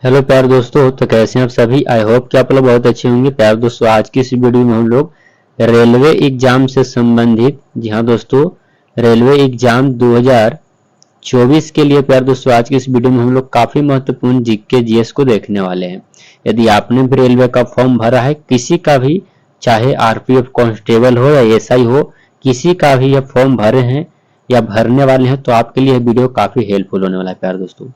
Hello प्यार दोस्तों, तो कैसे हैं आप सभी। आई होप कि आप लोग बहुत अच्छे होंगे। प्यार दोस्तों, आज की इस वीडियो में हम लोग रेलवे एग्जाम से संबंधित, जी हाँ दोस्तों, रेलवे एग्जाम 2024 के लिए प्यार दोस्तों आज की इस वीडियो में हम लोग काफी महत्वपूर्ण जीके जीएस को देखने वाले हैं। यदि आपने भी रेलवे का फॉर्म भरा है, किसी का भी, चाहे आरपीएफ कांस्टेबल हो या एसआई हो, किसी का भी यह फॉर्म भरे हैं या भरने वाले हैं, तो आपके लिए वीडियो काफी हेल्पफुल होने वाला है प्यार दोस्तों।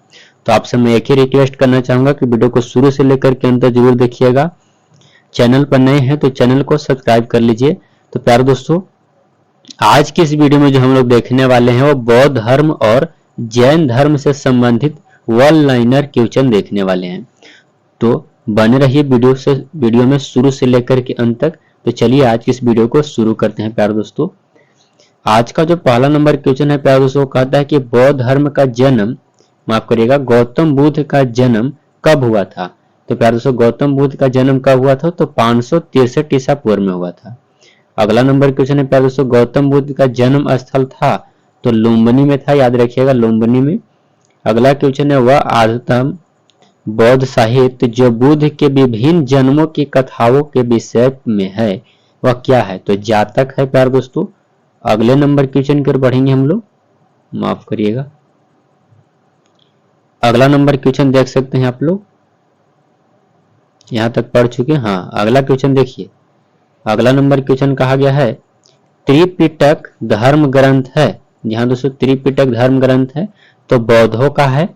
तो आपसे मैं एक ही रिक्वेस्ट करना चाहूंगा कि वीडियो को शुरू से लेकर के अंत जरूर देखिएगा। चैनल पर नए हैं तो चैनल को सब्सक्राइब कर लीजिए। तो प्यार दोस्तों, आज की इस वीडियो में जो हम लोग देखने वाले हैं वो बौद्ध धर्म और जैन धर्म से संबंधित वन लाइनर क्वेश्चन देखने वाले हैं। तो बने रहिए वीडियो में शुरू से लेकर के अंत तक। तो चलिए आज की इस वीडियो को शुरू करते हैं प्यार दोस्तों। आज का जो पहला नंबर क्वेश्चन है प्यार दोस्तों, कहता है कि बौद्ध धर्म का जन्म, माफ करिएगा, गौतम बुद्ध का जन्म कब हुआ था। तो प्यार दोस्तों, गौतम बुद्ध का जन्म कब हुआ था, तो 563 ईसा पूर्व में हुआ था। अगला नंबर क्वेश्चन है प्यार दोस्तों, गौतम बुद्ध का जन्म स्थल था तो लुम्बिनी में था, याद रखिएगा लुम्बिनी में। अगला क्वेश्चन है, वह आधुनिक बौद्ध साहित्य जो बुद्ध के विभिन्न जन्मों की कथाओं के विषय में है वह क्या है, तो जातक है प्यार दोस्तों। अगले नंबर क्वेश्चन की ओर बढ़ेंगे हम लोग, माफ करिएगा। अगला नंबर क्वेश्चन देख सकते हैं आप लोग, यहां तक पढ़ चुके हैं। हाँ, अगला क्वेश्चन देखिए। अगला नंबर क्वेश्चन कहा गया है, त्रिपिटक धर्म ग्रंथ है। जी हाँ दोस्तों, त्रिपिटक धर्म ग्रंथ है तो बौद्धों का है।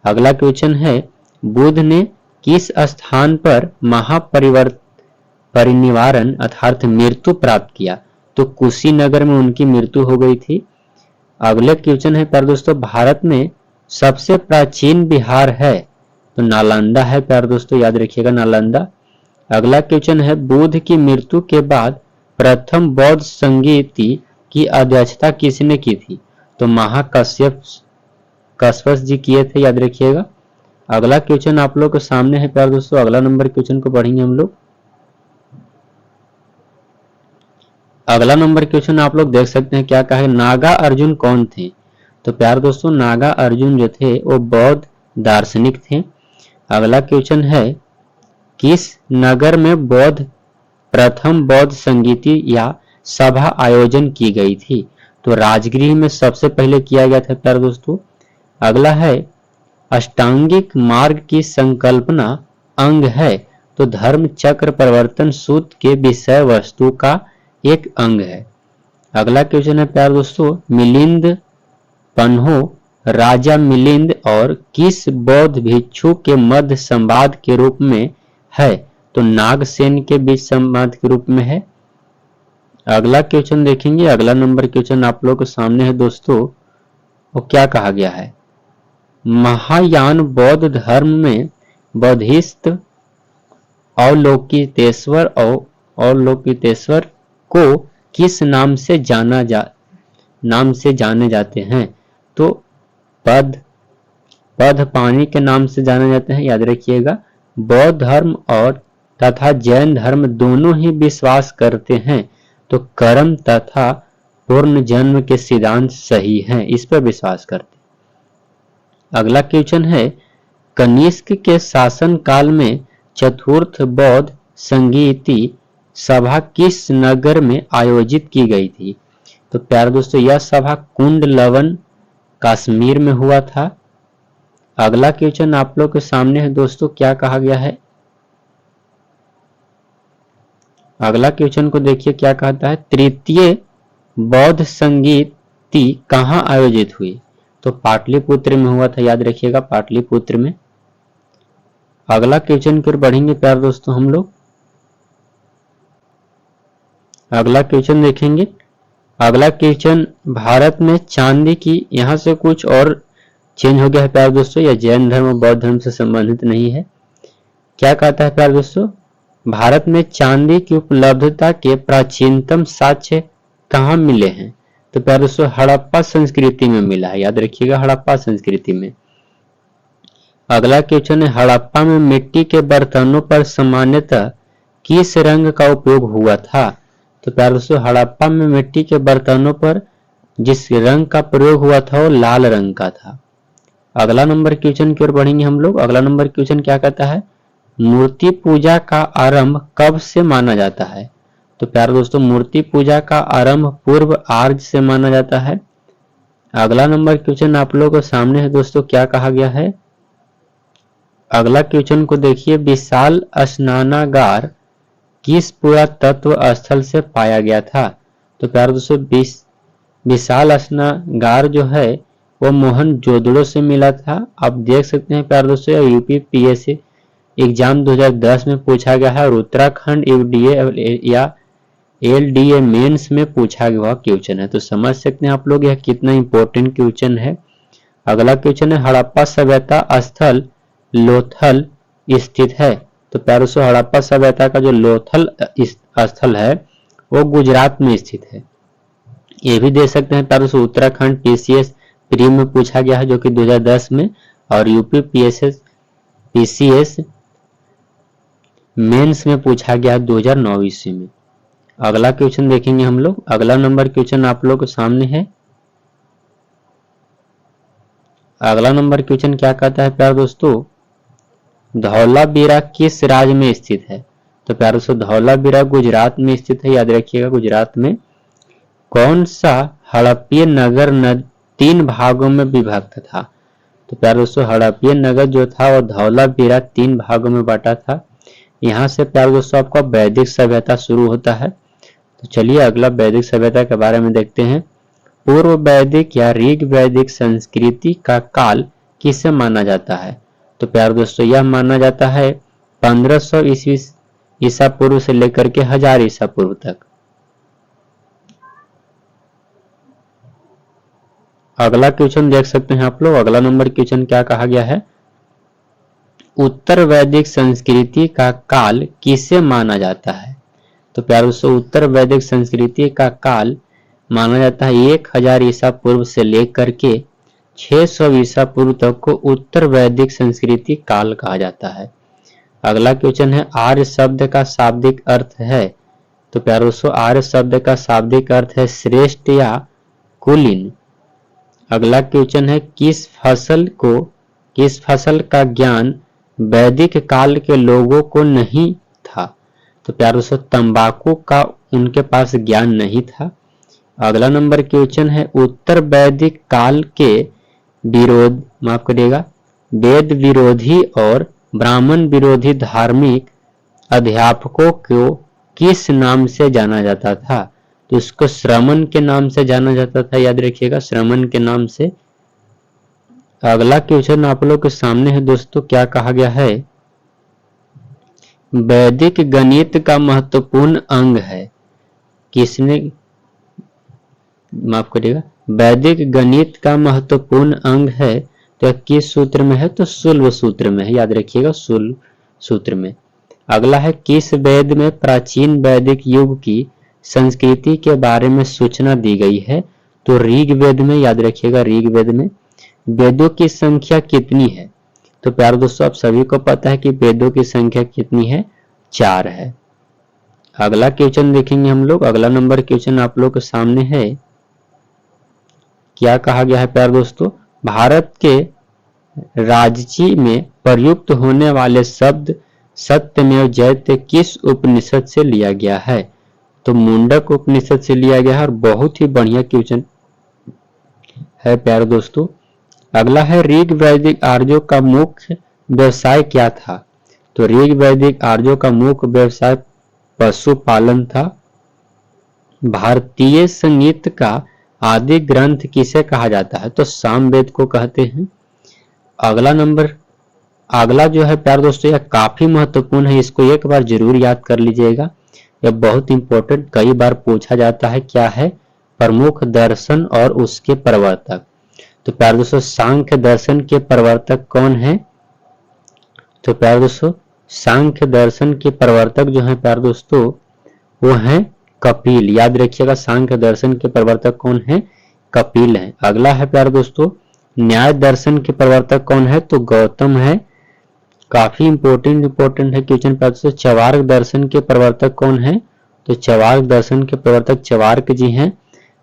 अगला क्वेश्चन है, बुद्ध ने किस स्थान पर परिनिवारण अर्थात मृत्यु प्राप्त किया, तो कुशीनगर में उनकी मृत्यु हो गई थी। अगले क्वेश्चन है प्यार दोस्तों, भारत में सबसे प्राचीन बिहार है, तो नालंदा है प्यार दोस्तों, याद रखिएगा नालंदा। अगला क्वेश्चन है, बुद्ध की मृत्यु के बाद प्रथम बौद्ध संगीति की अध्यक्षता किसने की थी, तो महाकश्यप जी किए थे, याद रखिएगा। अगला क्वेश्चन आप लोग के सामने है प्यार दोस्तों, अगला नंबर क्वेश्चन को पढ़ेंगे हम लोग। अगला नंबर क्वेश्चन आप लोग देख सकते हैं, क्या कहा है, नागा अर्जुन कौन थे। तो प्यार दोस्तों, नागा अर्जुन जो थे वो बौद्ध दार्शनिक थे। अगला क्वेश्चन है, किस नगर में प्रथम बौद्ध संगीति या सभा आयोजन की गई थी, तो राजगृह में सबसे पहले किया गया था प्यार दोस्तों। अगला है, अष्टांगिक मार्ग की संकल्पना अंग है, तो धर्म चक्र प्रवर्तन सूत्र के विषय वस्तु का एक अंग है। अगला क्वेश्चन है प्यार दोस्तों, मिलिंद पन्हो राजा मिलिंद और किस बौद्ध भिक्षु के मध्य संवाद के रूप में है, तो नागसेन के बीच संवाद के रूप में है। अगला क्वेश्चन देखेंगे, अगला नंबर क्वेश्चन आप लोग के सामने है दोस्तों, वो क्या कहा गया है, महायान बौद्ध धर्म में बौद्धिस्त अवलोकितेश्वर को किस नाम से जाने जाते हैं, तो पद पानी के नाम से जाने जाते हैं, याद रखिएगा। बौद्ध धर्म और तथा जैन धर्म दोनों ही विश्वास करते हैं तो कर्म तथा पूर्ण जन्म के सिद्धांत सही हैं, इस पर विश्वास करते हैं। अगला क्वेश्चन है, कनिष्क के शासन काल में चतुर्थ बौद्ध संगीति सभा किस नगर में आयोजित की गई थी, तो प्यार दोस्तों यह सभा कुंड लवन कश्मीर में हुआ था। अगला क्वेश्चन आप लोग के सामने है दोस्तों, क्या कहा गया है। अगला क्वेश्चन को देखिए, क्या कहता है, तृतीय बौद्ध संगीति कहां आयोजित हुई, तो पाटलिपुत्र में हुआ था, याद रखिएगा पाटलिपुत्र में। अगला क्वेश्चन की ओर बढ़ेंगे प्यार दोस्तों हम लोग। अगला क्वेश्चन देखेंगे। अगला क्वेश्चन, भारत में चांदी की, यहां से कुछ और चेंज हो गया है प्यार दोस्तों, यह जैन धर्म और बौद्ध धर्म से संबंधित नहीं है। क्या कहता है प्यार दोस्तों, भारत में चांदी की उपलब्धता के प्राचीनतम साक्ष्य कहां मिले हैं, तो प्यार दोस्तों हड़प्पा संस्कृति में मिला है, याद रखिएगा हड़प्पा संस्कृति में। अगला क्वेश्चन है, हड़प्पा में मिट्टी के बर्तनों पर सामान्यतः किस रंग का उपयोग हुआ था, तो प्यार दोस्तों हड़प्पा में मिट्टी के बर्तनों पर जिस रंग का प्रयोग हुआ था वो लाल रंग का था। अगला नंबर क्वेश्चन की ओर बढ़ेंगे हम लोग। अगला नंबर क्वेश्चन क्या कहता है, मूर्ति पूजा का आरंभ कब से माना जाता है। तो प्यारे दोस्तों मूर्ति पूजा का आरंभ पूर्व आर्य से माना जाता है। अगला नंबर क्वेश्चन आप लोगों के सामने है दोस्तों, क्या कहा गया है। अगला क्वेश्चन को देखिए, विशाल स्नानागार किस पुरातत्व स्थल से पाया गया था। तो प्यारे दोस्तों विशाल स्नानागार जो है वो मोहनजोदड़ो से मिला था। आप देख सकते हैं प्यारे दोस्तों यूपी पीएससी एग्जाम 2010 में पूछा गया है और उत्तराखंड यूडीए या एलडीए मेंस में पूछा गया क्वेश्चन है। तो समझ सकते हैं आप लोग यह कितना इंपॉर्टेंट क्वेश्चन है। अगला क्वेश्चन है, हड़प्पा सभ्यता स्थल लोथल स्थित है। तो प्यारे दोस्तों हड़प्पा सभ्यता का जो लोथल स्थल है वो गुजरात में स्थित है। ये भी दे सकते हैं प्यारे दोस्तों उत्तराखंड पीसीएस प्री में पूछा गया है जो कि 2010 में, और यूपी पीसीएस मेंस में पूछा गया 2009 ईस्वी में। अगला क्वेश्चन देखेंगे हम लोग। अगला नंबर क्वेश्चन आप लोग के सामने है। अगला नंबर क्वेश्चन क्या कहता है प्यारे दोस्तों, धौलावीरा किस राज्य में स्थित है। तो प्यारे दोस्तों धौलावीरा गुजरात में स्थित है, याद रखिएगा गुजरात में। कौन सा हड़प्पीय नगर 3 भागों में विभक्त था। तो प्यारे दोस्तों हड़प्पीय नगर जो था वो धौलावीरा 3 भागों में बांटा था। यहाँ से प्यारे दोस्तों आपका वैदिक सभ्यता शुरू होता है। तो चलिए अगला वैदिक सभ्यता के बारे में देखते हैं। पूर्व वैदिक या ऋग वैदिक संस्कृति का काल किसे माना जाता है। तो प्यारे दोस्तों यह माना जाता है 1500 ईसा पूर्व से लेकर के 1000 ईसा पूर्व तक। अगला क्वेश्चन देख सकते हैं आप लोग। अगला नंबर क्वेश्चन क्या कहा गया है, उत्तर वैदिक संस्कृति का काल किसे माना जाता है। तो प्यारे दोस्तों उत्तर वैदिक संस्कृति का काल माना जाता है 1000 ईसा पूर्व से लेकर के 600 ईसा पूर्व तक को उत्तर वैदिक संस्कृति काल कहा जाता है। अगला क्वेश्चन है, आर्य शब्द का शाब्दिक अर्थ है। तो प्यारे दोस्तों आर्य शब्द का शाब्दिक अर्थ है श्रेष्ठ या कुलीन। अगला क्वेश्चन है, किस फसल का ज्ञान वैदिक काल के लोगों को नहीं था। तो प्यारे दोस्तों तंबाकू का उनके पास ज्ञान नहीं था। अगला नंबर क्वेश्चन है, उत्तर वैदिक काल के वेद विरोधी और ब्राह्मण विरोधी धार्मिक अध्यापकों को किस नाम से जाना जाता था। तो इसको श्रमण के नाम से जाना जाता था, याद रखिएगा श्रमण के नाम से। अगला क्वेश्चन आप लोग के सामने है दोस्तों, क्या कहा गया है, वैदिक गणित का महत्वपूर्ण अंग है। किसने, माफ करिएगा, वैदिक गणित का महत्वपूर्ण अंग है तो किस सूत्र में है। तो शुल्ब सूत्र में है, याद रखिएगा शुल्ब सूत्र में। अगला है, किस वेद में प्राचीन वैदिक युग की संस्कृति के बारे में सूचना दी गई है। तो ऋग वेद में, याद रखिएगा ऋग वेद में। वेदों की संख्या कितनी है। तो प्यारे दोस्तों आप सभी को पता है कि वेदों की संख्या कितनी है, 4 है। अगला क्वेश्चन देखेंगे हम लोग। अगला नंबर क्वेश्चन आप लोग के सामने है, क्या कहा गया है प्यारे दोस्तों, भारत के राजची में प्रयुक्त होने वाले शब्द सत्यमेव जयते किस उपनिषद से लिया गया है। तो मुंडक उपनिषद से लिया गया है और बहुत ही बढ़िया क्वेश्चन है प्यारे दोस्तों। अगला है, ऋग वैदिक आर्यों का मुख्य व्यवसाय क्या था। तो ऋग वैदिक आर्यों का मुख्य व्यवसाय पशुपालन था। भारतीय संगीत का आदि ग्रंथ किसे कहा जाता है। तो सामवेद को कहते हैं। अगला जो है प्यारे दोस्तों यह काफी महत्वपूर्ण है, इसको एक बार जरूर याद कर लीजिएगा, यह बहुत इंपॉर्टेंट, कई बार पूछा जाता है। क्या है, प्रमुख दर्शन और उसके प्रवर्तक। तो प्यारे दोस्तों सांख्य दर्शन के प्रवर्तक कौन है। तो प्यारे दोस्तों सांख्य दर्शन के प्रवर्तक जो है प्यारे दोस्तों वो है कपिल, याद रखिएगा सांख्य दर्शन के प्रवर्तक कौन है, कपिल है। अगला है प्यारे दोस्तों न्याय दर्शन के प्रवर्तक कौन है। तो गौतम है, काफी इंपॉर्टेंट है क्वेश्चन। प्यारे दोस्तों चवार्क दर्शन के प्रवर्तक कौन है। तो चवार्क दर्शन के प्रवर्तक चवार्क जी हैं।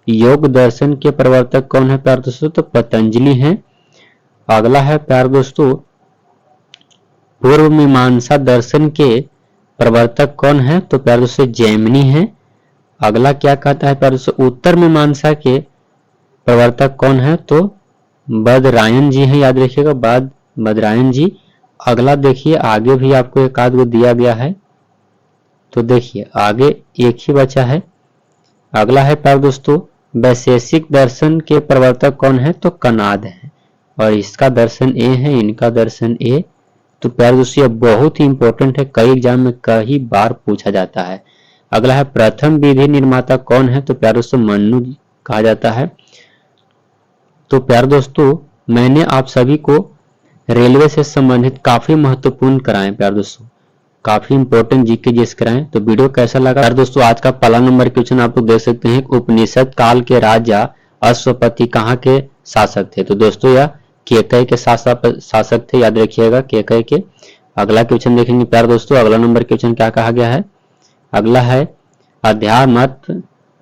योग दर्शन के प्रवर्तक कौन है प्यारे दोस्तों। तो पतंजलि हैं। अगला है प्यारे दोस्तों, पूर्व मीमांसा दर्शन के प्रवर्तक कौन है? तो प्यारे दोस्तों जैमिनी है। अगला क्या कहता है प्यारे दोस्तों, उत्तर मीमांसा के प्रवर्तक कौन है? तो बदरायन जी हैं, याद रखिएगा बदरायन जी। अगला देखिए आगे भी आपको एक आध गो दिया गया है, तो देखिए आगे एक ही बचा है। अगला है प्यारे दोस्तों, वैशेषिक दर्शन के प्रवर्तक कौन है? तो कणाद है, और इसका दर्शन ए है, इनका दर्शन ए। तो प्यारे दोस्तों ये बहुत ही इंपॉर्टेंट है, कई एग्जाम में कई बार पूछा जाता है। अगला है प्रथम विधि निर्माता कौन है? तो प्यारे दोस्तों मन्नू कहा जाता है। तो प्यारे दोस्तों मैंने आप सभी को रेलवे से संबंधित काफी महत्वपूर्ण कराए प्यारे दोस्तों, काफी इंपॉर्टेंट जीके जिस कराएं। तो वीडियो कैसा लगा प्यारे दोस्तों? आज का पहला नंबर क्वेश्चन आप लोग देख सकते हैं, उपनिषद काल के राजा अश्वपति कहाँ के शासक थे? तो दोस्तों यह केकय के शासक थे, याद रखिएगा केकय के। अगला क्वेश्चन देखेंगे प्यारे दोस्तों, अगला नंबर क्वेश्चन क्या कहा गया है? अगला है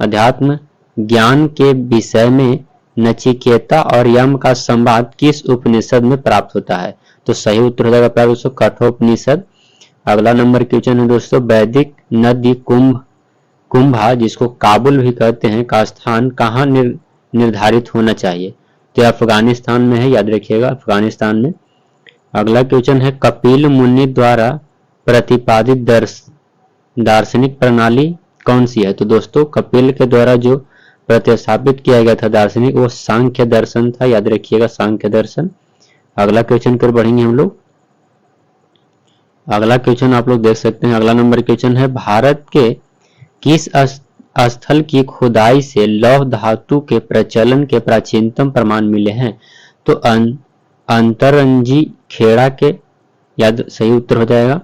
अध्यात्म ज्ञान के विषय में नचिकेता और यम का संवाद किस उपनिषद में प्राप्त होता है? तो सही उत्तर हो जाएगा प्यारे दोस्तों कठोपनिषद। अगला नंबर क्वेश्चन है दोस्तों, वैदिक नदी कुंभा जिसको काबुल भी कहते हैं का स्थान कहाँ निर्धारित होना चाहिए? तो अफगानिस्तान में है, याद रखिएगा अफगानिस्तान में। अगला क्वेश्चन है, कपिल मुनि द्वारा प्रतिपादित दार्शनिक प्रणाली कौन सी है? तो दोस्तों कपिल के द्वारा जो प्रतिस्थापित किया गया था दार्शनिक, वो सांख्य दर्शन था, याद रखिएगा सांख्य दर्शन। अगला क्वेश्चन कर बढ़ेंगे हम लोग। अगला क्वेश्चन आप लोग देख सकते हैं, अगला नंबर क्वेश्चन है, भारत के किस स्थल की खुदाई से लौह धातु के प्रचलन के प्राचीनतम प्रमाण मिले हैं? तो अंतरंजी खेड़ा के, याद सही उत्तर हो जाएगा।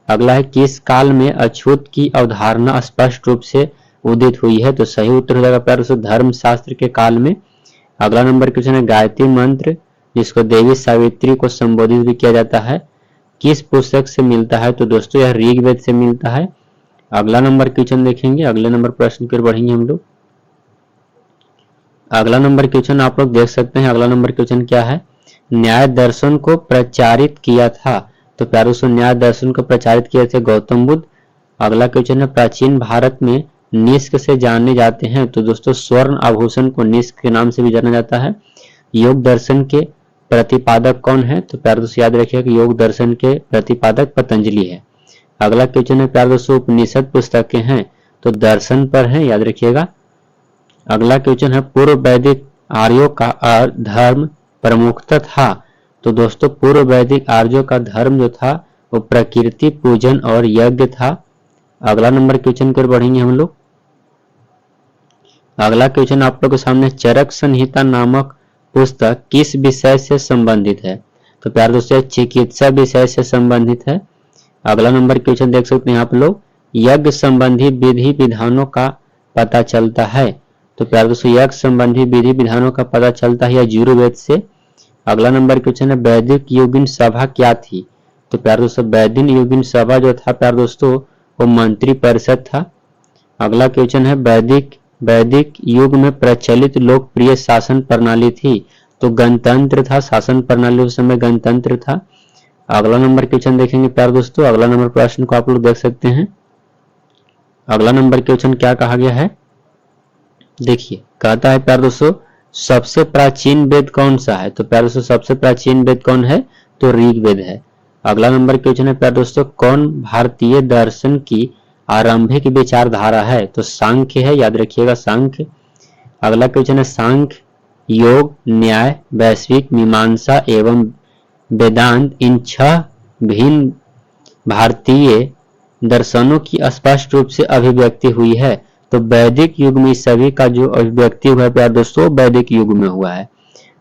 अगला है, किस काल में अछूत की अवधारणा स्पष्ट रूप से उदित हुई है? तो सही उत्तर हो जाएगा प्यारे दोस्तों धर्मशास्त्र के काल में। अगला नंबर क्वेश्चन है, गायत्री मंत्र जिसको देवी सावित्री को संबोधित भी किया जाता है किस पुस्तक से मिलता है? तो दोस्तों यह ऋग्वेद से मिलता है। अगला नंबर क्वेश्चन देखेंगे, अगले नंबर प्रश्न की ओर बढ़ेंगे हम लोग। अगला नंबर क्वेश्चन आप लोग देख सकते हैं, अगला नंबर क्वेश्चन क्या है? न्याय दर्शन को प्रचारित किया था? तो प्यारे दोस्तों न्याय दर्शन को प्रचारित किए थे गौतम बुद्ध। अगला क्वेश्चन है, प्राचीन भारत में निष्क से जाने जाते हैं? तो दोस्तों स्वर्ण आभूषण को निष्क के नाम से भी जाना जाता है। योग दर्शन के प्रतिपादक कौन है? तो प्यारे दोस्तों याद रखिए कि योग दर्शन के प्रतिपादक पतंजलि है। अगला क्वेश्चन है प्यारे दोस्तों, उपनिषद पुस्तकें हैं तो दर्शन पर है, याद रखिएगा। अगला क्वेश्चन है, पूर्व वैदिक आर्यों का धर्म प्रमुखता था? तो दोस्तों पूर्व वैदिक आर्यों का धर्म जो था वो प्रकृति पूजन और यज्ञ था। अगला नंबर क्वेश्चन कर बढ़ेंगे हम लोग। अगला क्वेश्चन आप लोग के सामने, चरक संहिता नामक पुस्तक किस विषय से संबंधित है? तो प्यारे दोस्तों चिकित्सा विषय से संबंधित है। अगला नंबर क्वेश्चन देख सकते हैं आप लोग, यज्ञ संबंधी विधि विधानों का पता चलता है? तो प्यारे दोस्तों यज्ञ संबंधी विधि विधानों का पता चलता है यजुर्वेद से। अगला नंबर क्वेश्चन है, वैदिक योगिन सभा क्या थी? तो प्यारे दोस्तों वैदिक योगिन सभा जो था प्यारे दोस्तों वो मंत्री परिषद था। अगला क्वेश्चन है, वैदिक युग में प्रचलित लोकप्रिय शासन प्रणाली थी? तो गणतंत्र था, शासन प्रणाली उस समय गणतंत्र था। अगला नंबर क्वेश्चन देखेंगे प्यारे दोस्तों, अगला नंबर प्रश्न को आप लोग देख सकते हैं। अगला नंबर क्वेश्चन क्या कहा गया है? देखिए कहता है प्यारे दोस्तों, सबसे प्राचीन वेद कौन सा है? तो प्यारे दोस्तों सबसे प्राचीन वेद कौन है? तो ऋग्वेद है। अगला नंबर क्वेश्चन है प्यारे दोस्तों, कौन भारतीय दर्शन की आरंभिक विचारधारा है? तो सांख्य है, याद रखिएगा सांख्य। अगला क्वेश्चन है, सांख्य योग न्याय वैश्विक मीमांसा एवं वेदांत इन 6 भिन्न भारतीय दर्शनों की स्पष्ट रूप से अभिव्यक्ति हुई है? तो वैदिक युग में सभी का जो अभिव्यक्ति हुआ है प्यारे दोस्तों वैदिक युग में हुआ है।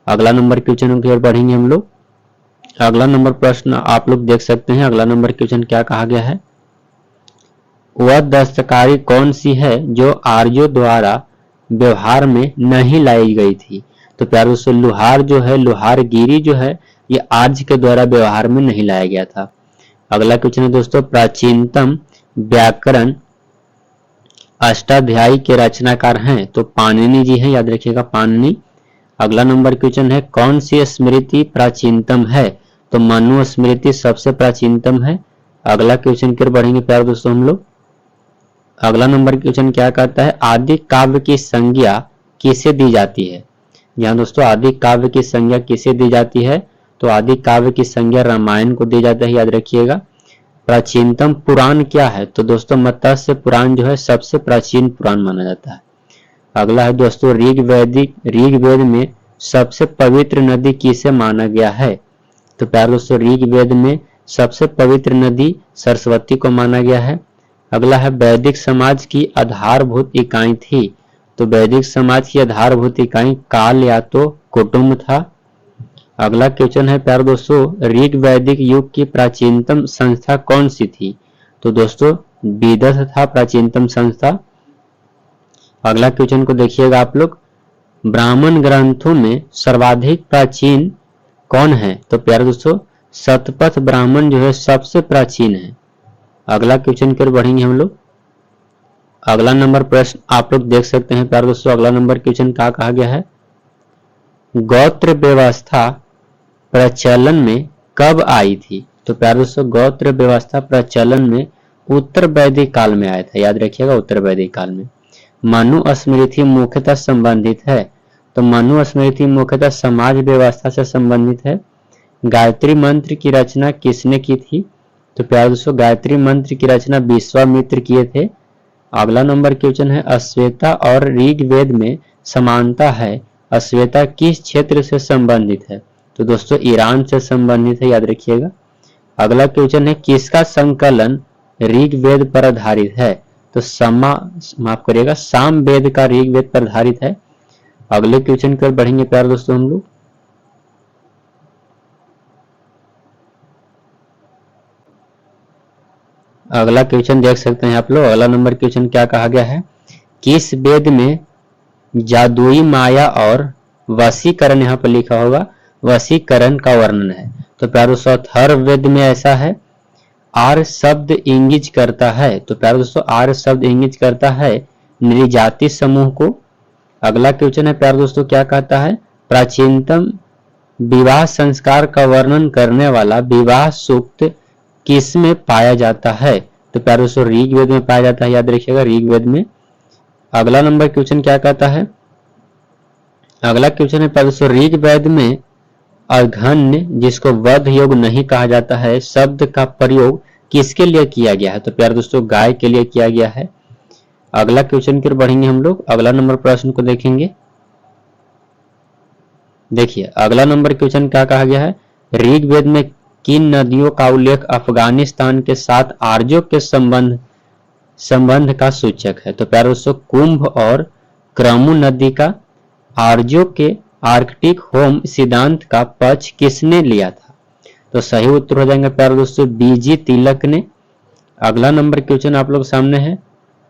अगला नंबर क्वेश्चन की ओर बढ़ेंगे हम लोग। अगला नंबर प्रश्न आप लोग देख सकते हैं, अगला नंबर क्वेश्चन क्या कहा गया है? वह दस्तकारी कौन सी है जो आर्यों द्वारा व्यवहार में नहीं लाई गई थी? तो प्यारे दोस्तों लुहार जो है, लुहारगिरी जो है ये आर्य के द्वारा व्यवहार में नहीं लाया गया था। अगला क्वेश्चन है दोस्तों, प्राचीनतम व्याकरण अष्टाध्यायी के रचनाकार हैं? तो पाणिनि जी हैं, याद रखिएगा पाणिनि। अगला नंबर क्वेश्चन है कौन सी स्मृति प्राचीनतम है? तो मनु स्मृति सबसे प्राचीनतम है। अगला क्वेश्चन की ओर बढ़ेंगे प्यारे दोस्तों हम लोग। अगला नंबर क्वेश्चन क्या कहता है आदि काव्य की संज्ञा किसे दी जाती है? यहाँ दोस्तों आदि काव्य की संज्ञा किसे दी जाती है? तो आदि काव्य की संज्ञा रामायण को दी जाता है, याद रखिएगा। प्राचीनतम पुराण क्या है? तो दोस्तों मत्स्य पुराण जो है सबसे प्राचीन पुराण माना जाता है। अगला है दोस्तों ऋग्वेद में सबसे पवित्र नदी किसे माना गया है? तो प्यारे दोस्तों ऋग्वेद में सबसे पवित्र नदी सरस्वती को माना गया है। अगला है वैदिक समाज की आधारभूत इकाई थी। तो वैदिक समाज की आधारभूत इकाई काल या तो कुटुंब था। अगला क्वेश्चन है प्यारे दोस्तों ऋग वैदिक युग की प्राचीनतम संस्था कौन सी थी? तो दोस्तों वेदस था प्राचीनतम संस्था। अगला क्वेश्चन को देखिएगा आप लोग, ब्राह्मण ग्रंथों में सर्वाधिक प्राचीन कौन है? तो प्यारे दोस्तों शतपथ ब्राह्मण जो है सबसे प्राचीन है। अगला क्वेश्चन की ओर बढ़ेंगे हम लोग। अगला नंबर प्रश्न आप लोग देख सकते हैं प्यारे दोस्तों, अगला नंबर क्वेश्चन क्या कहा गया है? गोत्र व्यवस्था प्रचलन में कब आई थी? तो प्यारे दोस्तों गोत्र व्यवस्था प्रचलन में उत्तर वैदिक काल में आया था, याद रखिएगा उत्तर वैदिक काल में। मनु स्मृति मुख्यतः संबंधित है। तो मनु स्मृति मुख्यतः समाज व्यवस्था से संबंधित है। गायत्री मंत्र की रचना किसने की थी? तो प्यारे दोस्तों गायत्री मंत्र की रचना विश्वामित्र किए थे। अगला नंबर क्वेश्चन है अश्वेता और ऋग्वेद में समानता है, अश्वेता किस क्षेत्र से संबंधित है? तो दोस्तों ईरान से संबंधित है, याद रखिएगा। अगला क्वेश्चन है किसका संकलन ऋग्वेद पर आधारित है? तो माफ करिएगा सामवेद का ऋग्वेद पर आधारित है। अगले क्वेश्चन की ओर बढ़ेंगे प्यारे दोस्तों हम लोग। अगला क्वेश्चन देख सकते हैं आप लोग, अगला नंबर क्वेश्चन क्या कहा गया है? किस वेद में जादुई माया और वशीकरण, यहाँ पर लिखा होगा वशीकरण का वर्णन है? तो प्यारे दोस्तों अथर्ववेद में ऐसा है। आर शब्द इंगित करता है। तो प्यारे दोस्तों आर शब्द इंगित करता है नृजाति समूह को। अगला क्वेश्चन है प्यारे दोस्तों क्या कहता है? प्राचीनतम विवाह संस्कार का वर्णन करने वाला विवाह सूक्त किसमें पाया जाता है? तो प्यारे दोस्तों ऋग्वेद में पाया जाता है, याद रखिएगा ऋग्वेद में। अगला नंबर क्वेश्चन क्या कहता है? अगला क्वेश्चन है प्यारे दोस्तों ऋग्वेद में अर्घन्य जिसको वध योग नहीं कहा जाता है शब्द का प्रयोग किसके लिए किया गया है? तो प्यारे दोस्तों गाय के लिए किया गया है। अगला क्वेश्चन की ओर बढ़ेंगे हम लोग, अगला नंबर प्रश्न को देखेंगे। देखिए अगला नंबर क्वेश्चन क्या कहा गया है? ऋग्वेद में किन नदियों का उल्लेख अफगानिस्तान के साथ आर्यों के संबंध का सूचक है? तो प्यारे दोस्तों कुंभ और क्रमु नदी का आर्यों के आर्कटिक होम सिद्धांत का पक्ष किसने लिया था? तो सही उत्तर हो जाएंगे प्यारे दोस्तों बीजी तिलक ने। अगला नंबर क्वेश्चन आप लोग सामने है,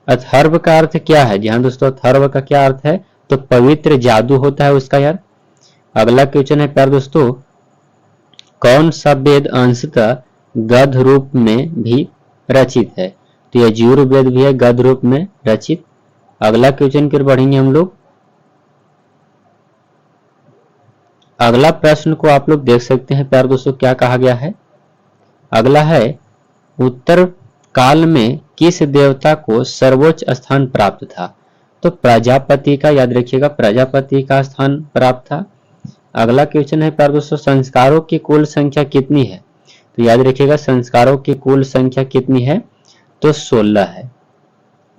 अथर्व का अर्थ क्या है? जी हाँ दोस्तों अथर्व का क्या अर्थ है? तो पवित्र जादू होता है उसका यार। अगला क्वेश्चन है प्यारे दोस्तों कौन सा वेद अंशतः गद्य रूप में भी रचित है? तो यजुर्वेद भी है गद्य रूप में रचित। अगला क्वेश्चन की ओर बढ़ेंगे हम लोग। अगला प्रश्न को आप लोग देख सकते हैं प्यारे दोस्तों क्या कहा गया है? अगला है उत्तर काल में किस देवता को सर्वोच्च स्थान प्राप्त था? तो प्रजापति का, याद रखिएगा प्रजापति का स्थान प्राप्त था। अगला क्वेश्चन है प्यारे दोस्तों संस्कारों की कुल संख्या कितनी है? तो याद रखिएगा संस्कारों की कुल संख्या कितनी है? तो 16 है।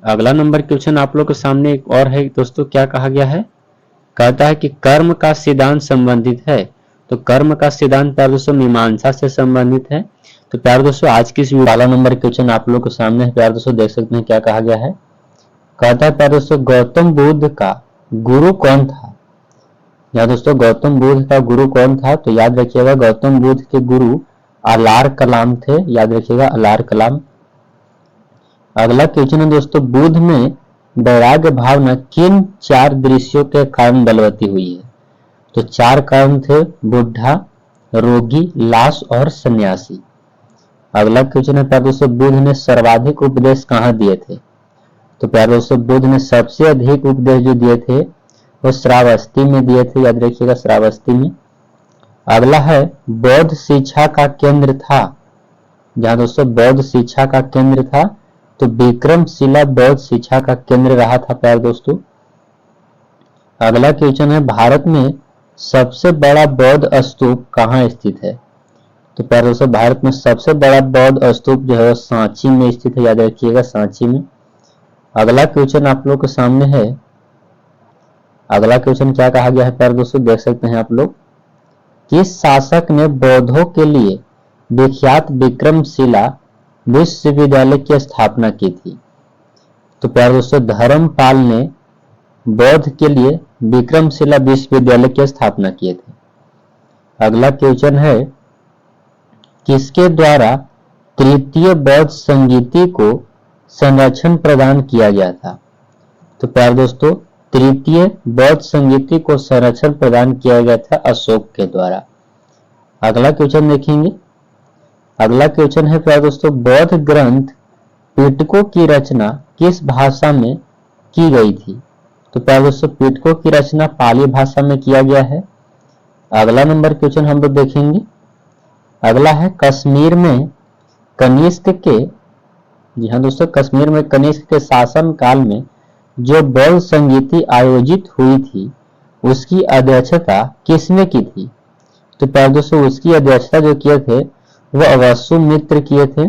अगला नंबर क्वेश्चन आप लोग के सामने एक और है दोस्तों, क्या कहा गया है? कहता है कि कर्म का सिद्धांत संबंधित है। तो कर्म का सिद्धांत प्यारे दोस्तों मीमांसा से संबंधित है। तो प्यारे दोस्तों आज की इस वाला नंबर क्वेश्चन आप लोग के सामने है प्यारे दोस्तों, देख सकते हैं क्या कहा गया है। कहता है प्यारे दोस्तों गौतम बुद्ध का गुरु कौन था? या दोस्तों गौतम बुद्ध का गुरु कौन था? तो याद रखिएगा गौतम बुद्ध के गुरु अलार कलाम थे, याद रखिएगा अलार कलाम। अगला क्वेश्चन है दोस्तों बुद्ध में वैराग्य भावना किन 4 दृश्यों के कारण बलवती हुई है? तो 4 कारण थे, बुढ़ा, रोगी, लाश और सन्यासी। अगला क्वेश्चन है प्यारे दोस्तों बुद्ध ने सर्वाधिक उपदेश कहाँ दिए थे? तो प्यारे दोस्तों बुद्ध ने सबसे अधिक उपदेश जो दिए थे वो श्रावस्ती में दिए थे, याद रखिएगा श्रावस्ती में। अगला है बौद्ध शिक्षा का केंद्र था, जहां दोस्तों बौद्ध शिक्षा का केंद्र था तो विक्रमशिला बौद्ध शिक्षा का केंद्र रहा था प्यारे दोस्तों। अगला क्वेश्चन है भारत में सबसे बड़ा बौद्ध स्तूप कहाँ स्थित है? तो प्यारे दोस्तों भारत में सबसे बड़ा बौद्ध स्तूप जो है सांची में स्थित है, याद रखिएगा सांची में। अगला क्वेश्चन आप लोग के सामने है, अगला क्वेश्चन क्या कहा गया है प्यारे दोस्तों, देख सकते हैं आप लोग। किस शासक ने बौद्धों के लिए विख्यात विक्रमशिला विश्वविद्यालय की स्थापना की थी? तो प्यारे दोस्तों धर्मपाल ने बौद्ध के लिए विक्रमशिला विश्वविद्यालय की स्थापना किए थे। अगला क्वेश्चन है किसके द्वारा तृतीय बौद्ध संगीति को संरक्षण प्रदान किया गया था? तो प्यारे दोस्तों तृतीय बौद्ध संगीति को संरक्षण प्रदान किया गया था अशोक के द्वारा। अगला क्वेश्चन देखेंगे, अगला क्वेश्चन है प्यारे दोस्तों बौद्ध ग्रंथ पिटकों की रचना किस भाषा में की गई थी? तो प्यारे दोस्तों पिटकों की रचना पाली भाषा में किया गया है। अगला नंबर क्वेश्चन हम लोग देखेंगे, अगला है कश्मीर में कनिष्क के, जी हाँ दोस्तों कश्मीर में कनिष्क के शासन काल में जो बौद्ध संगीति आयोजित हुई थी उसकी अध्यक्षता किसने की थी? तो प्यारे दोस्तों उसकी अध्यक्षता जो किए थे वह वसुमित्र किए थे।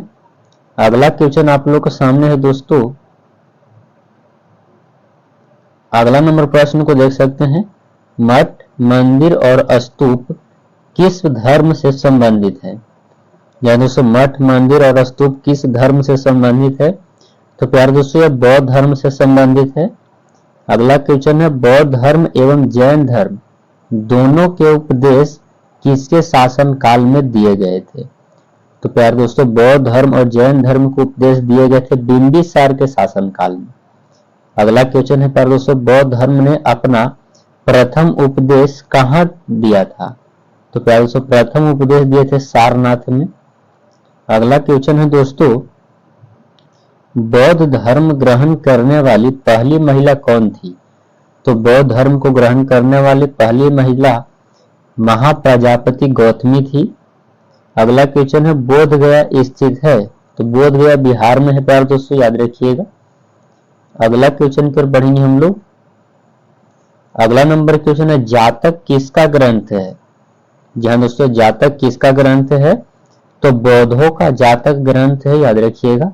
अगला क्वेश्चन आप लोग के सामने है दोस्तों, अगला नंबर प्रश्न को देख सकते हैं, मठ मंदिर और स्तूप किस धर्म से संबंधित है? या दोस्तों मठ मंदिर और स्तूप किस धर्म से संबंधित है? तो प्यारे दोस्तों यह बौद्ध धर्म से संबंधित है। अगला क्वेश्चन है बौद्ध धर्म एवं जैन धर्म दोनों के उपदेश किसके शासन काल में दिए गए थे? तो प्यारे दोस्तों बौद्ध धर्म और जैन धर्म को उपदेश दिए गए थे बिंबिसार के शासन काल में। अगला क्वेश्चन है प्यारे दोस्तों बौद्ध धर्म ने अपना प्रथम उपदेश कहाँ दिया था? तो प्यारे दोस्तों प्रथम उपदेश दिए थे सारनाथ में। अगला क्वेश्चन है दोस्तों बौद्ध धर्म ग्रहण करने वाली पहली महिला कौन थी? तो बौद्ध धर्म को ग्रहण करने वाली पहली महिला महाप्रजापति गौतमी थी। अगला क्वेश्चन है बोध गया स्थित है, तो बोध गया बिहार में है प्यारे दोस्तों, याद रखिएगा। अगला क्वेश्चन पर बढ़ेंगे हम लोग, अगला नंबर क्वेश्चन है जातक किसका ग्रंथ है? जी हाँ दोस्तों जातक किसका ग्रंथ है? तो बौद्धों का जातक ग्रंथ है, याद रखिएगा।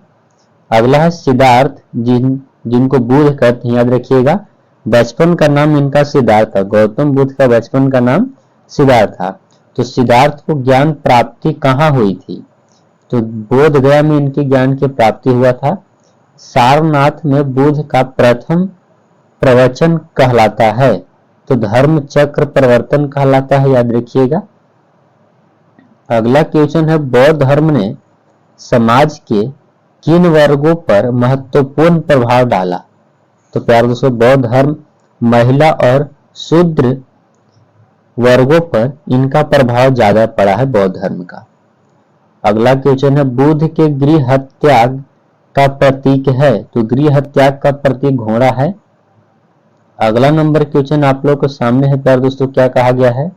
अगला है सिद्धार्थ जिनको बुद्ध कहते हैं, याद रखिएगा। बचपन का नाम इनका सिद्धार्थ था, गौतम बुद्ध का बचपन का नाम सिद्धार्थ था। तो सिद्धार्थ को ज्ञान प्राप्ति कहाँ हुई थी? तो बोध गया में इनके ज्ञान की प्राप्ति हुआ था। सारनाथ में बुद्ध का प्रथम प्रवचन कहलाता है, तो धर्म चक्र प्रवर्तन कहलाता है, याद रखिएगा। अगला क्वेश्चन है बौद्ध धर्म ने समाज के किन वर्गों पर महत्वपूर्ण प्रभाव डाला? तो प्यारे दोस्तों बौद्ध धर्म महिला और शूद्र वर्गों पर इनका प्रभाव ज्यादा पड़ा है बौद्ध धर्म का। अगला क्वेश्चन है बुद्ध के गृह त्याग का प्रतीक है, तो गृह त्याग का प्रतीक घोड़ा है। अगला नंबर क्वेश्चन आप लोग के सामने है प्यारे दोस्तों, क्या कहा गया है?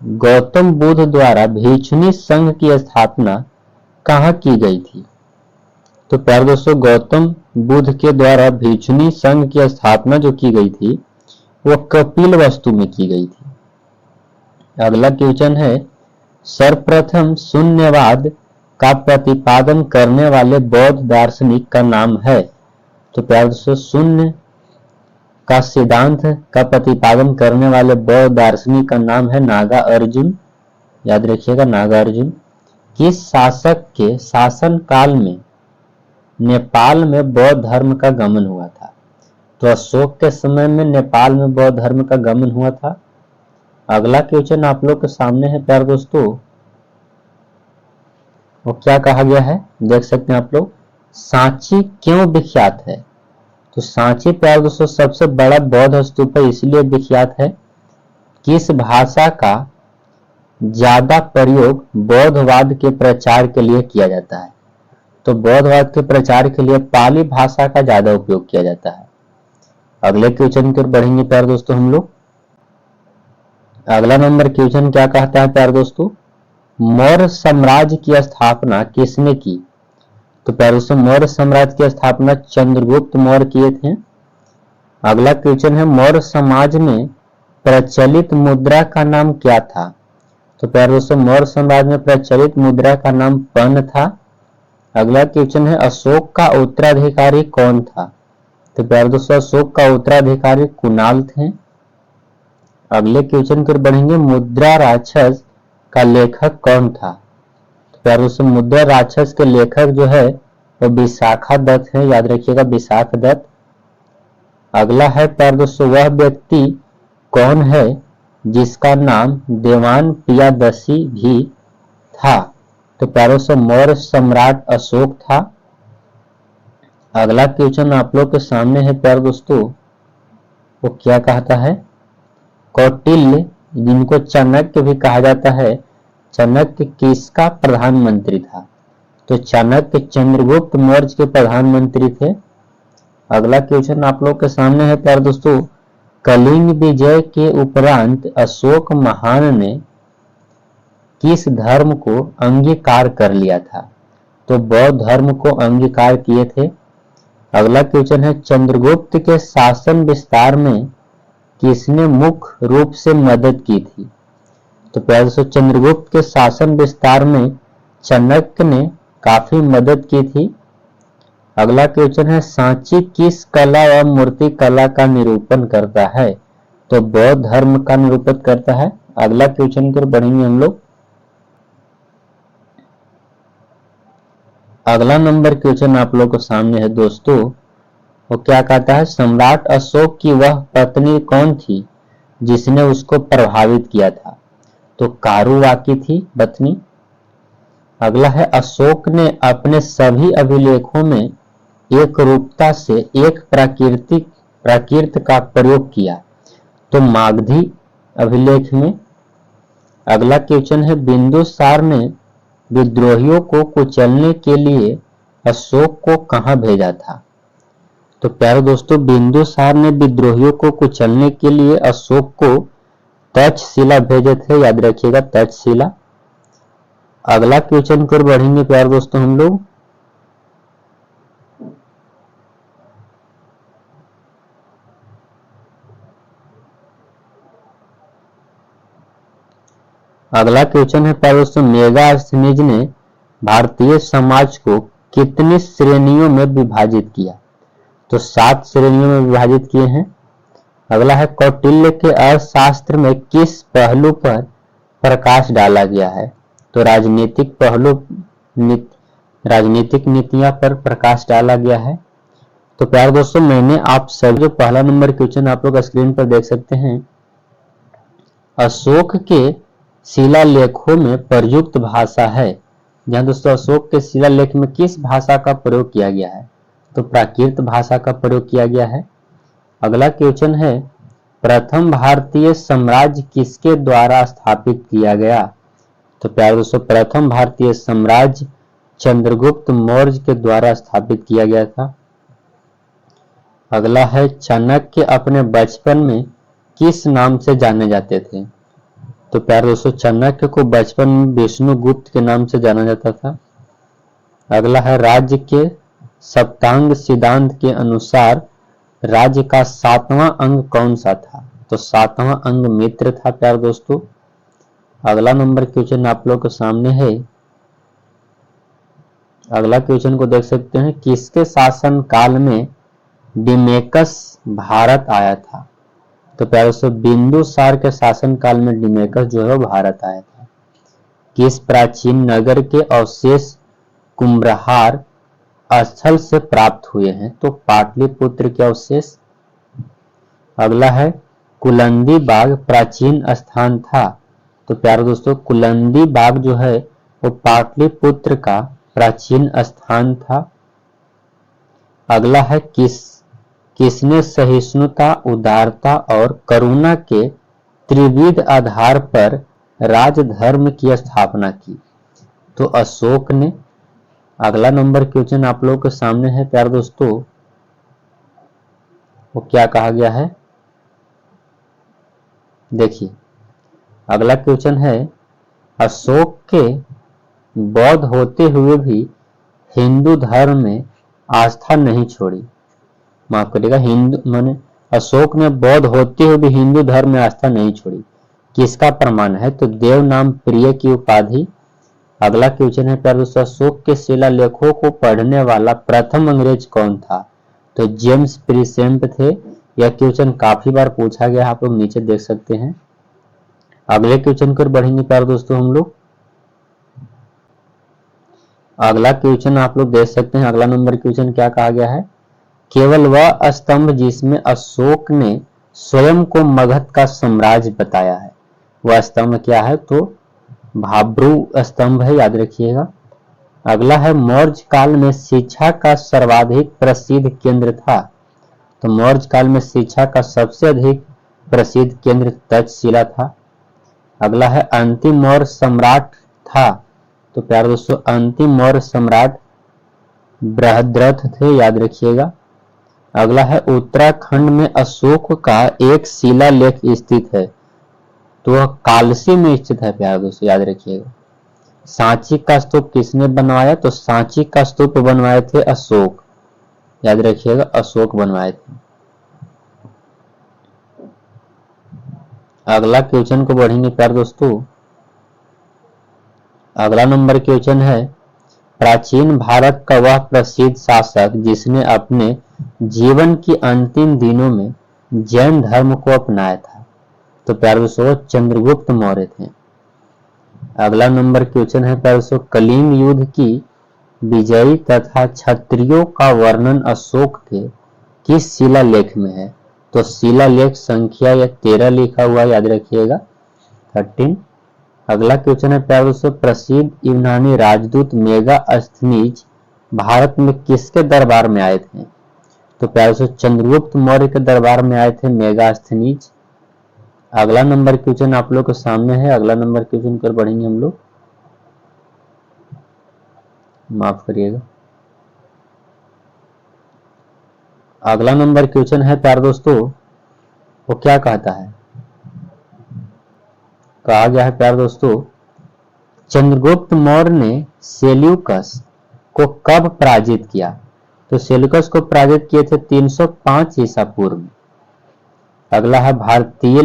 गौतम बुद्ध द्वारा भिक्षुणी संघ की स्थापना कहाँ की गई थी? तो प्यारे दोस्तों गौतम बुद्ध के द्वारा भिक्षुणी संघ की स्थापना जो की गई थी वो कपिलवस्तु में की गई थी। अगला क्वेश्चन है सर्वप्रथम शून्यवाद का प्रतिपादन करने वाले बौद्ध दार्शनिक का नाम है? तो प्यारे दोस्तों शून्य का सिद्धांत का प्रतिपादन करने वाले बौद्ध दार्शनिक का नाम है नागार्जुन, याद रखिएगा नागार्जुन। किस शासक के शासन काल में नेपाल में बौद्ध धर्म का गमन हुआ था? तो अशोक के समय में नेपाल में बौद्ध धर्म का गमन हुआ था। अगला क्वेश्चन आप लोग के सामने है प्यारे दोस्तों, वो क्या कहा गया है देख सकते हैं आप लोग। सांची क्यों विख्यात है? तो सांची प्यारे दोस्तों सबसे बड़ा बौद्ध स्तूप है, इसलिए विख्यात है। किस भाषा का ज्यादा प्रयोग बौद्धवाद के प्रचार के लिए किया जाता है? तो बौद्धवाद के प्रचार के लिए पाली भाषा का ज्यादा उपयोग किया जाता है। अगले क्वेश्चन की ओर बढ़ेंगे प्यारे दोस्तों हम लोग। अगला नंबर क्वेश्चन क्या कहता है प्यारे दोस्तों, मौर्य साम्राज्य की स्थापना किसने की? तो प्यारे दोस्तों मौर्य साम्राज्य की स्थापना चंद्रगुप्त मौर्य किए थे। अगला क्वेश्चन है, मौर्य समाज में प्रचलित मुद्रा का नाम क्या था? तो प्यारे दोस्तों मौर्य समाज में प्रचलित मुद्रा का नाम पन था। अगला क्वेश्चन है, अशोक का उत्तराधिकारी कौन था? तो प्यारे दोस्तों अशोक का उत्तराधिकारी कुणाल थे। अगले क्वेश्चन की ओर बढ़ेंगे, मुद्रा राक्षस का लेखक कौन था? तो प्यारे दोस्तों मुद्रा राक्षस के लेखक जो है वो विशाखा दत्त है, याद रखिएगा विशाखा दत्त। अगला है प्यारे दोस्तों, वह व्यक्ति कौन है जिसका नाम देवान प्रियदर्शी भी था? तो प्यारे दोस्तों मौर्य सम्राट अशोक था। अगला क्वेश्चन आप लोग के सामने है प्यारे दोस्तों, वो क्या कहता है, कौटिल्य जिनको चाणक्य भी कहा जाता है, चाणक्य किसका प्रधानमंत्री था? तो चाणक्य चंद्रगुप्त मौर्य के प्रधानमंत्री थे। अगला क्वेश्चन आप लोग के सामने है प्यारे दोस्तों, कलिंग विजय के उपरांत अशोक महान ने किस धर्म को अंगीकार कर लिया था? तो बौद्ध धर्म को अंगीकार किए थे। अगला क्वेश्चन है, चंद्रगुप्त के शासन विस्तार में किसने मुख्य रूप से मदद की थी? तो प्यारे दोस्तों चंद्रगुप्त के शासन विस्तार में चाणक्य ने काफी मदद की थी। अगला क्वेश्चन है, सांची किस कला व मूर्ति कला का निरूपण करता है? तो बौद्ध धर्म का निरूपण करता है। अगला क्वेश्चन की ओर बढ़ेंगे हम लोग। अगला नंबर क्वेश्चन आप लोग के सामने है दोस्तों, वो क्या कहता है, सम्राट अशोक की वह पत्नी कौन थी जिसने उसको प्रभावित किया था? तो कारुवाकी थी पत्नी। अगला है, अशोक ने अपने सभी अभिलेखों में एक रूपता से एक प्राकृत का प्रयोग किया, तो मागधी अभिलेख में। अगला क्वेश्चन है, बिंदुसार ने विद्रोहियों को कुचलने के लिए अशोक को कहां भेजा था? तो प्यारे दोस्तों बिंदुसार ने विद्रोहियों को कुचलने के लिए अशोक को तक्षशिला भेजे थे, याद रखिएगा तक्षशिला। अगला क्वेश्चन की ओर बढ़ेंगे प्यारे दोस्तों हम लोग। अगला क्वेश्चन है प्यारे दोस्तों, मेगास्थनीज ने भारतीय समाज को कितनी श्रेणियों में विभाजित किया? तो 7 श्रेणियों में विभाजित किए हैं। अगला है, कौटिल्य के अर्थशास्त्र में किस पहलू पर प्रकाश डाला गया है? तो राजनीतिक पहलू, राजनीतिक नीतियां पर प्रकाश डाला गया है। तो प्यारे दोस्तों मैंने आप सभी, जो पहला नंबर क्वेश्चन आप लोग स्क्रीन पर देख सकते हैं, अशोक के शिलालेखों में प्रयुक्त भाषा है। जहां दोस्तों अशोक के शिलालेख में किस भाषा का प्रयोग किया गया है? तो प्राकृत भाषा का प्रयोग किया गया है। अगला क्वेश्चन है, प्रथम भारतीय साम्राज्य किसके द्वारा स्थापित किया गया? तो प्यारे दोस्तों प्रथम भारतीय साम्राज्य चंद्रगुप्त मौर्य के द्वारा स्थापित किया गया था। अगला है, चाणक्य अपने बचपन में किस नाम से जाने जाते थे? तो प्यारे दोस्तों चाणक्य को बचपन में विष्णुगुप्त के नाम से जाना जाता था। अगला है, राज्य के सप्तांग सिद्धांत के अनुसार राज्य का 7वां अंग कौन सा था? तो 7वां अंग मित्र था प्यारे दोस्तों। अगला नंबर क्वेश्चन आप लोग के सामने है। अगला क्वेश्चन को देख सकते हैं, किसके शासन काल में डिमेकस भारत आया था? तो प्यारे दोस्तों बिंदुसार के शासन काल में डिमेकस जो है भारत आया था। किस प्राचीन नगर के अवशेष कुम्भहार स्थल से प्राप्त हुए हैं? तो पाटलिपुत्र के अवशेष। अगला है, कुलंदी बाग प्राचीन स्थान था? तो प्यारे दोस्तों कुलंदी बाग जो है वो पाटलिपुत्र का प्राचीन स्थान था। अगला है, किसने सहिष्णुता, उदारता और करुणा के त्रिविध आधार पर राजधर्म की स्थापना की? तो अशोक ने। अगला नंबर क्वेश्चन आप लोगों के सामने है प्यारे दोस्तों, वो क्या कहा गया है। देखिए अगला क्वेश्चन है, अशोक के बौद्ध होते हुए भी हिंदू धर्म में आस्था नहीं छोड़ी। माफ करिएगा, हिंदू माने अशोक ने बौद्ध होते हुए भी हिंदू धर्म में आस्था नहीं छोड़ी, किसका प्रमाण है। तो देव नाम प्रिय की उपाधि। अगला क्वेश्चन है प्यारे दोस्तों, अशोक के शिलालेखों को पढ़ने वाला प्रथम अंग्रेज कौन था। तो जेम्स प्रिसेंट थे। यह क्वेश्चन काफी बार पूछा गया, आप लोग नीचे देख सकते हैं। अगले क्वेश्चन पर बढ़ेंगे प्यारे दोस्तों हम लोग। अगला क्वेश्चन आप लोग देख सकते हैं, अगला नंबर क्वेश्चन क्या कहा गया है। केवल वह स्तंभ जिसमें अशोक ने स्वयं को मगध का साम्राज्य बताया है, वह स्तंभ क्या है। तो भाब्रू स्तंभ है, याद रखिएगा। अगला है, मौर्य काल में शिक्षा का सर्वाधिक प्रसिद्ध केंद्र था। तो मौर्य काल में शिक्षा का सबसे अधिक प्रसिद्ध केंद्र तक्षशिला था। अगला है, अंतिम मौर्य सम्राट था। तो प्यारे दोस्तों अंतिम मौर्य सम्राट बृहद्रथ थे, याद रखिएगा। अगला है, उत्तराखंड में अशोक का एक शिलालेख स्थित है। तो वह कालसी में स्थित है प्यारे दोस्तों, याद रखिएगा। सांची का स्तूप किसने बनवाया। तो सांची का स्तूप बनवाए थे अशोक, याद रखिएगा, अशोक बनवाए थे। अगला क्वेश्चन को बढ़ेंगे प्यारे दोस्तों। अगला नंबर क्वेश्चन है, प्राचीन भारत का वह प्रसिद्ध शासक जिसने अपने जीवन के अंतिम दिनों में जैन धर्म को अपनाया था। तो प्यारे दोस्तों चंद्रगुप्त मौर्य थे। अगला नंबर क्वेश्चन है प्यारे दोस्तों, कलिंग युद्ध की विजयी तथा क्षत्रियों का वर्णन अशोक के किस शिलालेख में है। तो शिलालेख संख्या या 13 लिखा हुआ, याद रखिएगा 13। अगला क्वेश्चन है प्यारे दोस्तों, प्रसिद्ध यूनानी राजदूत मेगास्थनीज भारत में किसके दरबार में आए थे। तो प्यारे दोस्तों चंद्रगुप्त मौर्य के दरबार में आए थे मेगास्थनीज। अगला नंबर क्वेश्चन आप लोग के सामने है। अगला नंबर क्वेश्चन पर बढ़ेंगे हम लोग, माफ करिएगा। अगला नंबर क्वेश्चन है प्यारे दोस्तों, वो क्या कहता है। कहा गया है प्यारे दोस्तों, चंद्रगुप्त मौर्य ने सेल्यूकस को कब पराजित किया। तो सेल्यूकस को पराजित किए थे 305 ईसा पूर्व में। अगला है, भारतीय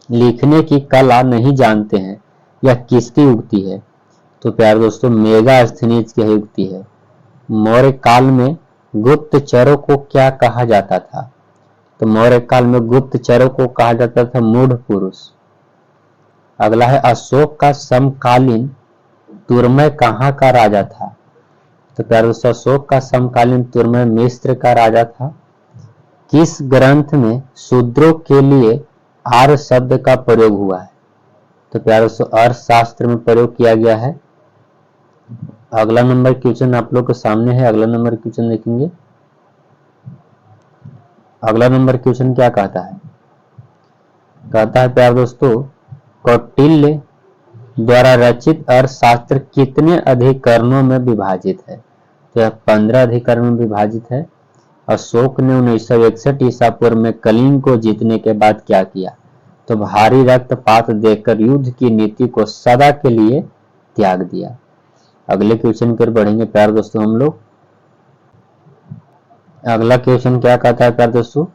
लिखने की कला नहीं जानते हैं, यह किसकी उक्ति है। तो प्यारे दोस्तों मेगास्थनीज की उक्ति है। मौर्य काल में गुप्तचरों को क्या कहा जाता था। तो मौर्य काल में गुप्तचरों को कहा जाता था मूढ़ पुरुष। अगला है, अशोक का समकालीन तुर्मय कहाँ का राजा था। तो प्यारे दोस्तों अशोक का समकालीन तुर्मय मिस्र का राजा था। किस ग्रंथ में शूद्रों के लिए आर्य शब्द का प्रयोग हुआ है। तो प्यारे दोस्तों अर्थशास्त्र में प्रयोग किया गया है। अगला नंबर क्वेश्चन आप लोग के सामने है। अगला नंबर क्वेश्चन देखेंगे। अगला नंबर क्वेश्चन क्या कहता है। कहता है प्यारे दोस्तों, कौटिल्य द्वारा रचित अर्थशास्त्र कितने अधिकरणों में विभाजित है। तो यह 15 अधिकरण में विभाजित है। अशोक ने 1961 ईसा पूर्व में कलिंग को जीतने के बाद क्या किया। तो भारी रक्तपात देकर युद्ध की नीति को सदा के लिए त्याग दिया। अगले क्वेश्चन पर बढ़ेंगे प्यारे दोस्तों हम लोग। अगला क्वेश्चन क्या कहता है प्यारे दोस्तों,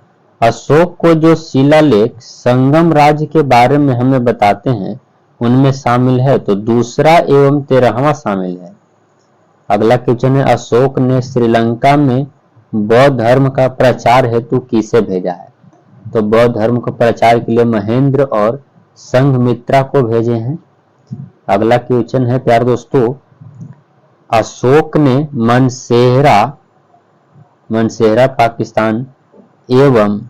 अशोक को जो शिलालेख संगम राज्य के बारे में हमें बताते हैं उनमें शामिल है। तो दूसरा एवं 13वां शामिल है। अगला क्वेश्चन है, अशोक ने श्रीलंका में बौद्ध धर्म का प्रचार हेतु किसे भेजा है। तो बौद्ध धर्म को प्रचार के लिए महेंद्र और संघमित्रा को भेजे हैं। अगला क्वेश्चन है प्यारे दोस्तों, अशोक ने मनसेहरा पाकिस्तान एवं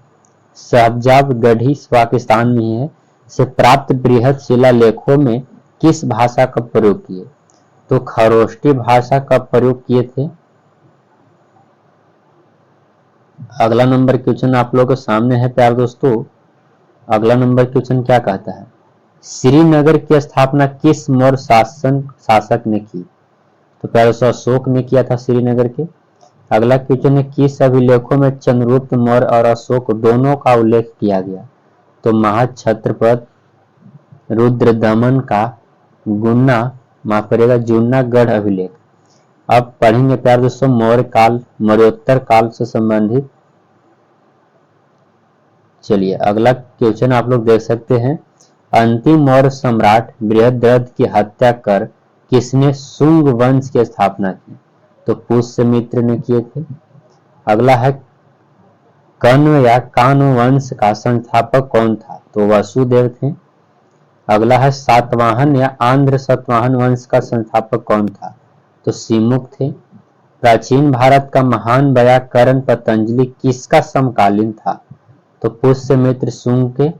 साहबजादगढ़ी पाकिस्तान में है से प्राप्त बृहद शिलालेखों में किस भाषा का प्रयोग किए। तो खरोष्टी भाषा का प्रयोग किए थे। अगला नंबर क्वेश्चन आप लोगों के सामने है प्यारे दोस्तों। अगला नंबर क्वेश्चन क्या कहता है, श्रीनगर की स्थापना किस मौर्य शासक ने की। तो प्यारे दोस्तों अशोक ने किया था श्रीनगर के। अगला क्वेश्चन है, किस अभिलेखों में चंद्रगुप्त मौर्य और अशोक दोनों का उल्लेख किया गया? तो महाक्षत्रपति रुद्रदमन का जूनागढ़ अभिलेख। अब पढ़ेंगे प्यारे दोस्तों मौर्य काल, मौर्योत्तर काल से संबंधित। चलिए अगला क्वेश्चन आप लोग देख सकते हैं, अंतिम मौर्य सम्राट बृहद्रथ की हत्या कर किसने शुंग वंश की स्थापना की? तो पुष्यमित्र ने किए थे। अगला है, कण्व या कान्व वंश का संस्थापक कौन था? तो वसुदेव थे। अगला है, सातवाहन या आंध्र सातवाहन वंश का संस्थापक कौन था? तो सिमुक थे। प्राचीन भारत का महान व्याकरण पतंजलि किसका समकालीन था? तो पुष्यमित्र शुंग के।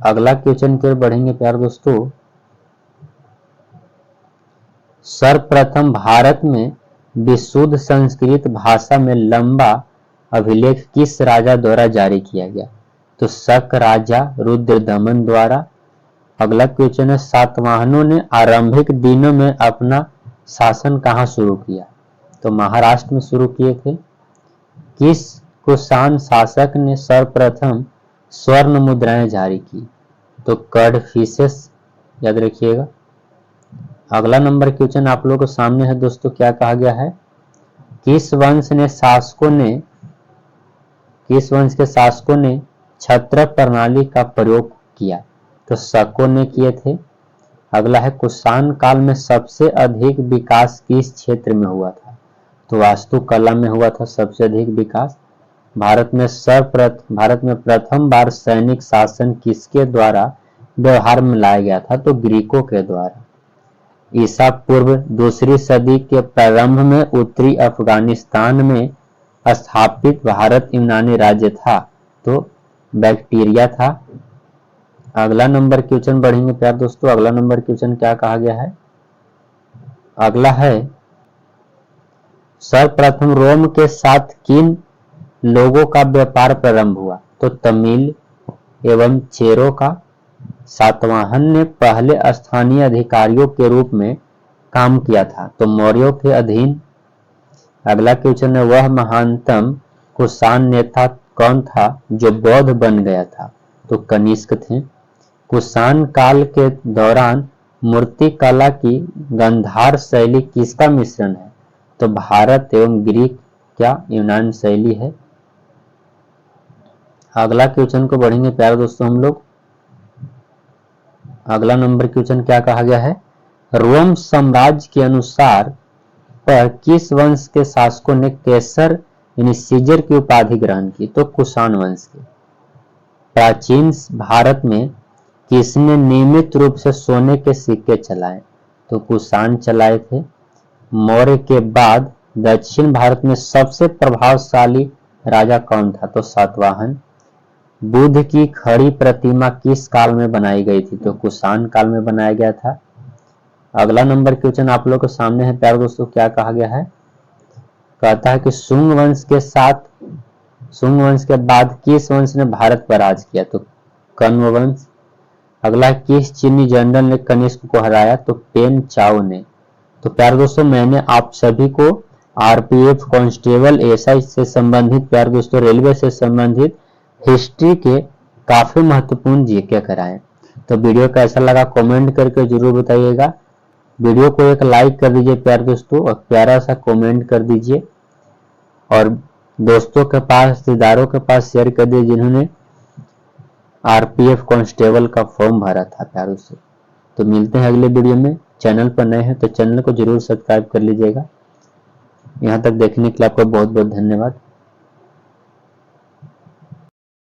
अगला क्वेश्चन की ओर बढ़ेंगे प्यारे दोस्तों, सर्वप्रथम भारत में विशुद्ध संस्कृत भाषा में लंबा अभिलेख किस राजा द्वारा जारी किया गया? तो शक राजा रुद्रदमन द्वारा। अगला क्वेश्चन है, सातवाहनों ने आरंभिक दिनों में अपना शासन कहाँ शुरू किया? तो महाराष्ट्र में शुरू किए थे। किस कुषाण शासक ने सर्वप्रथम स्वर्ण मुद्राएं जारी की? तो कडफिसेस, याद रखिएगा। अगला नंबर क्वेश्चन आप लोगों के सामने है दोस्तों, क्या कहा गया है, किस वंश के शासकों ने छत्र प्रणाली का प्रयोग किया? तो शकों ने किए थे। अगला है, कुषाण काल में सबसे अधिक विकास किस क्षेत्र में हुआ था? तो वास्तुकला में हुआ था सबसे अधिक विकास। भारत में प्रथम बार सैनिक शासन किसके द्वारा व्यवहार में लाया गया था? तो ग्रीकों के द्वारा। ईसा पूर्व दूसरी सदी के प्रारंभ में उत्तरी अफगानिस्तान में स्थापित भारत यूनानी राज्य था? तो बैक्टीरिया था। अगला नंबर क्वेश्चन बढ़ेंगे प्यार दोस्तों, अगला नंबर क्वेश्चन क्या कहा गया है? अगला है, सर्वप्रथम रोम के साथ किन लोगों का व्यापार प्रारंभ हुआ? तो तमिल एवं चेरो का। सातवाहन ने पहले स्थानीय अधिकारियों के रूप में काम किया था? तो मौर्यों के अधीन। अगला क्वेश्चन है, वह महानतम कुषाण नेता कौन था जो बौद्ध बन गया था? तो कनिष्क थे। कुषाण काल के दौरान मूर्ति कला की गांधार शैली किसका मिश्रण है? तो भारत एवं ग्रीक क्या यूनान शैली है। अगला क्वेश्चन को बढ़ेंगे प्यारे दोस्तों हम लोग। अगला नंबर क्वेश्चन क्या कहा गया है, रोम साम्राज्य के अनुसार पर किस वंश के शासकों ने केसर यानी सीजर की उपाधि ग्रहण की? तो कुषाण वंश के। प्राचीन भारत में किसने नियमित रूप से सोने के सिक्के चलाए? तो कुषाण चलाए थे। मौर्य के बाद दक्षिण भारत में सबसे प्रभावशाली राजा कौन था? तो सातवाहन। बुद्ध की खड़ी प्रतिमा किस काल में बनाई गई थी? तो कुषाण काल में बनाया गया था। अगला नंबर क्वेश्चन आप लोगों के सामने है प्यारे दोस्तों, क्या कहा गया है, कहता है कि शुंग वंश के बाद किस वंश ने भारत पर राज किया? तो कण्व वंश। अगला, किस चीनी जनरल ने कनिष्क को हराया? तो पेन चाओ ने। तो प्यारे दोस्तों मैंने आप सभी को आरपीएफ कांस्टेबल एसआई से संबंधित प्यारे दोस्तों रेलवे से संबंधित हिस्ट्री के काफी महत्वपूर्ण जीके कराएं। तो वीडियो कैसा लगा कमेंट करके जरूर बताइएगा। वीडियो को एक लाइक कर दीजिए प्यारे दोस्तों और प्यारा सा कमेंट कर दीजिए और दोस्तों के पास रिश्तेदारों के पास शेयर कर दीजिए जिन्होंने आरपीएफ कांस्टेबल का फॉर्म भरा था प्यारे दोस्तों। तो मिलते हैं अगले वीडियो में। चैनल पर नए हैं तो चैनल को जरूर सब्सक्राइब कर लीजिएगा। यहाँ तक देखने के लिए आपका बहुत बहुत धन्यवाद।